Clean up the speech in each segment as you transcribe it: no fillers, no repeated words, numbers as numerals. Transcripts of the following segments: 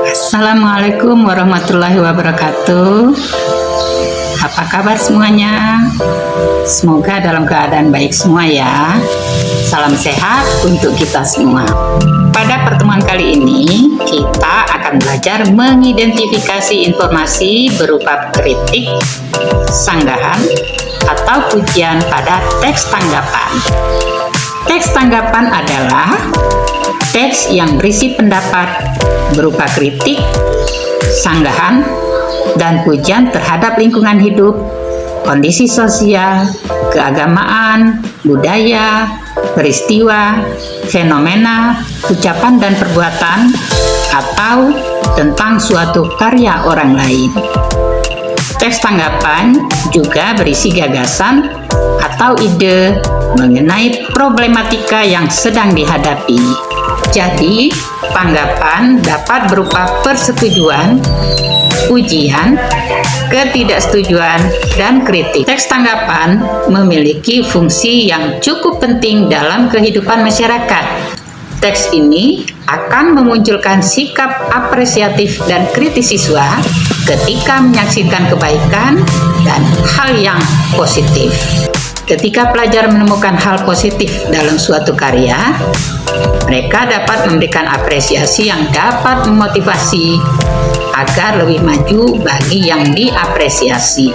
Assalamualaikum warahmatullahi wabarakatuh. Apa kabar semuanya? Semoga dalam keadaan baik semua ya. Salam sehat untuk kita semua. Pada pertemuan kali ini, kita akan belajar mengidentifikasi informasi berupa kritik, sanggahan, atau pujian pada teks tanggapan. Teks tanggapan adalah teks yang berisi pendapat berupa kritik, sanggahan, dan pujian terhadap lingkungan hidup, kondisi sosial, keagamaan, budaya, peristiwa, fenomena, ucapan dan perbuatan, atau tentang suatu karya orang lain. Teks tanggapan juga berisi gagasan atau ide mengenai problematika yang sedang dihadapi. Jadi, tanggapan dapat berupa persetujuan, pujian, ketidaksetujuan, dan kritik. Teks tanggapan memiliki fungsi yang cukup penting dalam kehidupan masyarakat. Teks ini akan memunculkan sikap apresiatif dan kritis siswa ketika menyaksikan kebaikan dan hal yang positif. Ketika pelajar menemukan hal positif dalam suatu karya, mereka dapat memberikan apresiasi yang dapat memotivasi agar lebih maju bagi yang diapresiasi.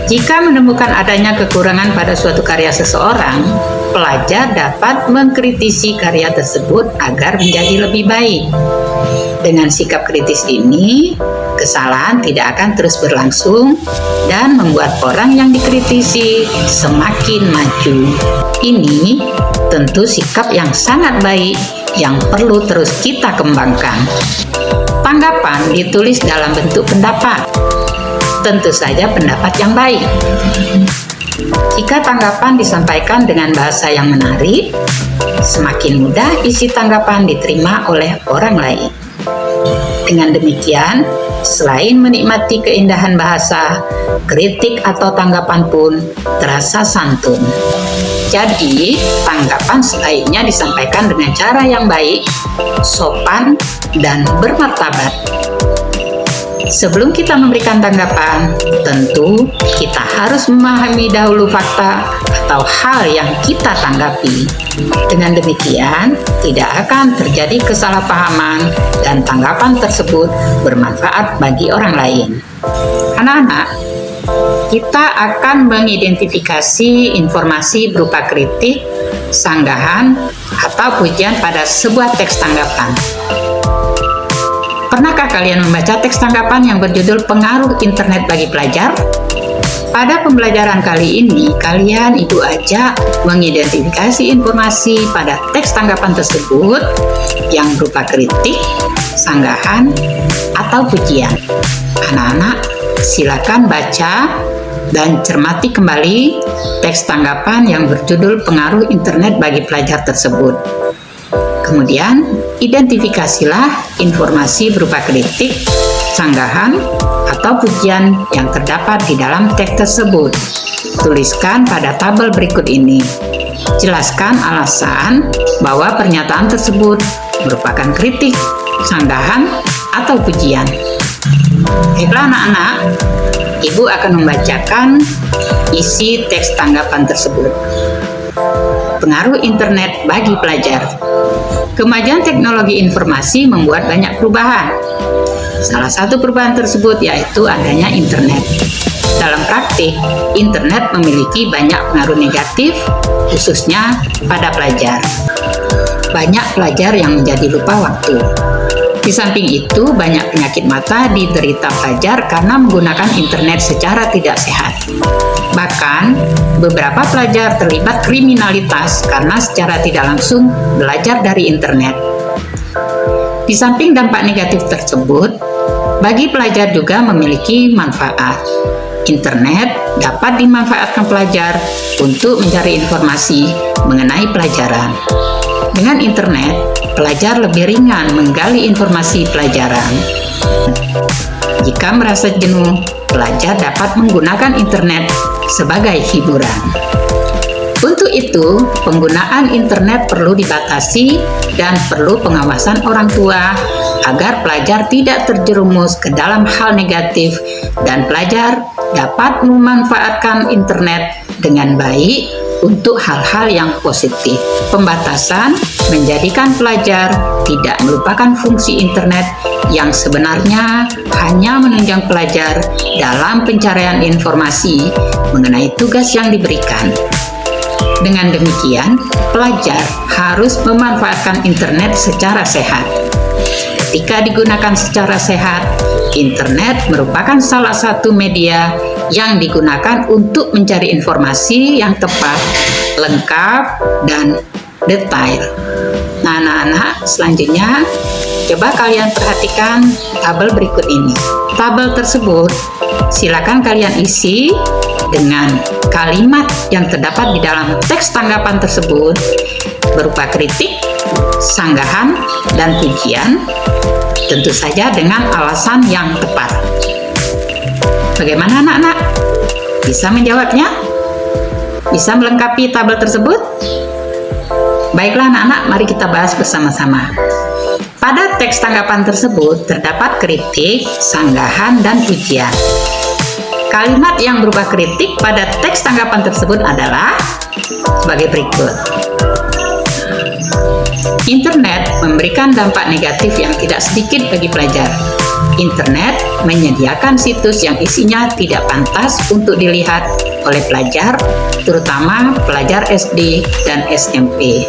Jika menemukan adanya kekurangan pada suatu karya seseorang, pelajar dapat mengkritisi karya tersebut agar menjadi lebih baik. Dengan sikap kritis ini, kesalahan tidak akan terus berlangsung dan membuat orang yang dikritisi semakin maju. Ini tentu sikap yang sangat baik yang perlu terus kita kembangkan. Tanggapan ditulis dalam bentuk pendapat. Tentu saja pendapat yang baik. Jika tanggapan disampaikan dengan bahasa yang menarik, semakin mudah isi tanggapan diterima oleh orang lain. Dengan demikian, selain menikmati keindahan bahasa, kritik atau tanggapan pun terasa santun. Jadi, tanggapan sebaiknya disampaikan dengan cara yang baik, sopan, dan bermartabat. Sebelum kita memberikan tanggapan, tentu kita harus memahami dahulu fakta atau hal yang kita tanggapi. Dengan demikian, tidak akan terjadi kesalahpahaman dan tanggapan tersebut bermanfaat bagi orang lain. Anak-anak, kita akan mengidentifikasi informasi berupa kritik, sanggahan, atau pujian pada sebuah teks tanggapan. Pernahkah kalian membaca teks tanggapan yang berjudul Pengaruh Internet bagi Pelajar? Pada pembelajaran kali ini, kalian ibu ajak mengidentifikasi informasi pada teks tanggapan tersebut yang berupa kritik, sanggahan, atau pujian. Anak-anak, silakan baca dan cermati kembali teks tanggapan yang berjudul Pengaruh Internet bagi Pelajar tersebut. Kemudian, identifikasilah informasi berupa kritik, sanggahan, atau pujian yang terdapat di dalam teks tersebut. Tuliskan pada tabel berikut ini. Jelaskan alasan bahwa pernyataan tersebut merupakan kritik, sanggahan, atau pujian. Baiklah anak-anak, ibu akan membacakan isi teks tanggapan tersebut. Pengaruh internet bagi pelajar. Kemajuan teknologi informasi membuat banyak perubahan. Salah satu perubahan tersebut yaitu adanya internet. Dalam praktik, internet memiliki banyak pengaruh negatif, khususnya pada pelajar. Banyak pelajar yang menjadi lupa waktu. Di samping itu, banyak penyakit mata diderita pelajar karena menggunakan internet secara tidak sehat. Bahkan, beberapa pelajar terlibat kriminalitas karena secara tidak langsung belajar dari internet. Di samping dampak negatif tersebut, bagi pelajar juga memiliki manfaat. Internet dapat dimanfaatkan pelajar untuk mencari informasi mengenai pelajaran. Dengan internet, pelajar lebih ringan menggali informasi pelajaran. Jika merasa jenuh, pelajar dapat menggunakan internet sebagai hiburan. Untuk itu, penggunaan internet perlu dibatasi dan perlu pengawasan orang tua agar pelajar tidak terjerumus ke dalam hal negatif dan pelajar dapat memanfaatkan internet dengan baik untuk hal-hal yang positif. Pembatasan menjadikan pelajar tidak melupakan fungsi internet yang sebenarnya hanya menunjang pelajar dalam pencarian informasi mengenai tugas yang diberikan. Dengan demikian, pelajar harus memanfaatkan internet secara sehat. Ketika digunakan secara sehat, internet merupakan salah satu media yang digunakan untuk mencari informasi yang tepat, lengkap, dan detail. Nah, anak-anak, selanjutnya coba kalian perhatikan tabel berikut ini. Tabel tersebut silakan kalian isi dengan kalimat yang terdapat di dalam teks tanggapan tersebut berupa kritik, sanggahan, dan pujian, tentu saja dengan alasan yang tepat. Bagaimana anak-anak? Bisa menjawabnya? Bisa melengkapi tabel tersebut? Baiklah anak-anak, mari kita bahas bersama-sama. Pada teks tanggapan tersebut terdapat kritik, sanggahan, dan pujian. Kalimat yang berupa kritik pada teks tanggapan tersebut adalah sebagai berikut. Internet memberikan dampak negatif yang tidak sedikit bagi pelajar. Internet menyediakan situs yang isinya tidak pantas untuk dilihat oleh pelajar, terutama pelajar SD dan SMP.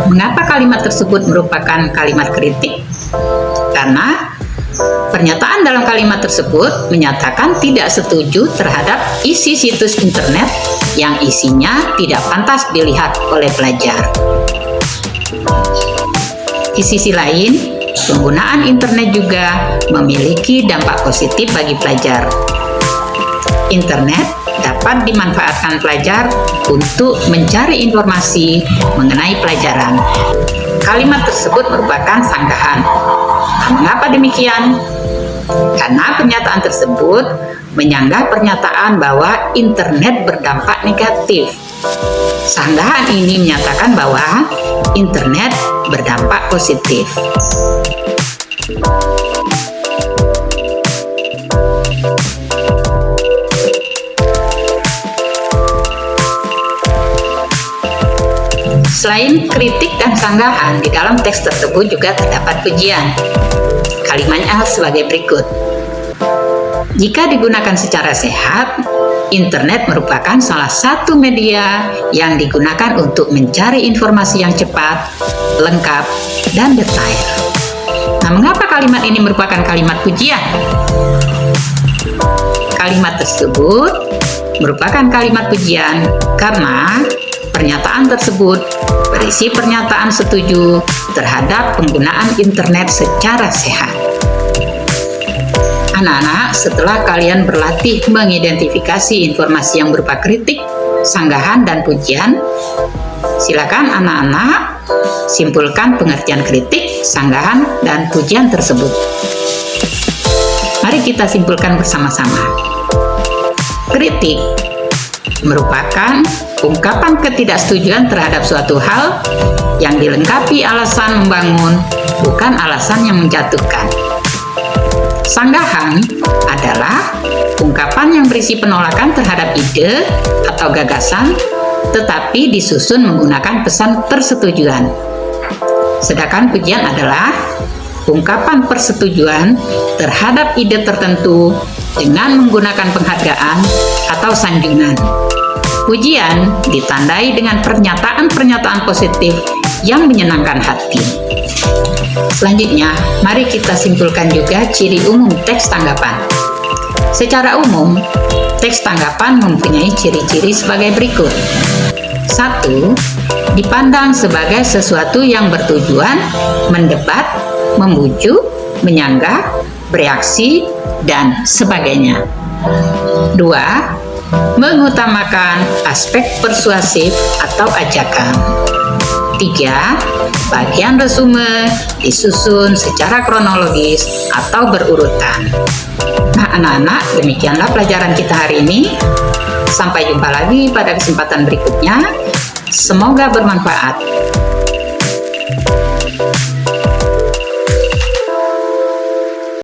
Mengapa kalimat tersebut merupakan kalimat kritik? Karena pernyataan dalam kalimat tersebut menyatakan tidak setuju terhadap isi situs internet yang isinya tidak pantas dilihat oleh pelajar. Di sisi lain, penggunaan internet juga memiliki dampak positif bagi pelajar. Internet dapat dimanfaatkan pelajar untuk mencari informasi mengenai pelajaran. Kalimat tersebut merupakan sanggahan. Mengapa demikian? Karena pernyataan tersebut menyanggah pernyataan bahwa internet berdampak negatif. Sanggahan ini menyatakan bahwa internet berdampak positif. Selain kritik dan sanggahan, di dalam teks tersebut juga terdapat pujian. Kalimatnya sebagai berikut. Jika digunakan secara sehat, internet merupakan salah satu media yang digunakan untuk mencari informasi yang cepat, lengkap, dan detail. Nah, mengapa kalimat ini merupakan kalimat pujian? Kalimat tersebut merupakan kalimat pujian karena pernyataan tersebut berisi pernyataan setuju terhadap penggunaan internet secara sehat. Anak-anak, setelah kalian berlatih mengidentifikasi informasi yang berupa kritik, sanggahan, dan pujian, silakan anak-anak simpulkan pengertian kritik, sanggahan, dan pujian tersebut. Mari kita simpulkan bersama-sama. Kritik merupakan ungkapan ketidaksetujuan terhadap suatu hal yang dilengkapi alasan membangun, bukan alasan yang menjatuhkan. Sanggahan adalah ungkapan yang berisi penolakan terhadap ide atau gagasan, tetapi disusun menggunakan pesan persetujuan. Sedangkan pujian adalah ungkapan persetujuan terhadap ide tertentu dengan menggunakan penghargaan atau sanjungan. Pujian ditandai dengan pernyataan-pernyataan positif yang menyenangkan hati. Selanjutnya, mari kita simpulkan juga ciri umum teks tanggapan. Secara umum, teks tanggapan mempunyai ciri-ciri sebagai berikut. 1. Dipandang sebagai sesuatu yang bertujuan mendebat, membujuk, menyanggah, bereaksi, dan sebagainya. 2. Mengutamakan aspek persuasif atau ajakan. 3. Bagian resume disusun secara kronologis atau berurutan. Nah, anak-anak, demikianlah pelajaran kita hari ini. Sampai jumpa lagi pada kesempatan berikutnya. Semoga bermanfaat.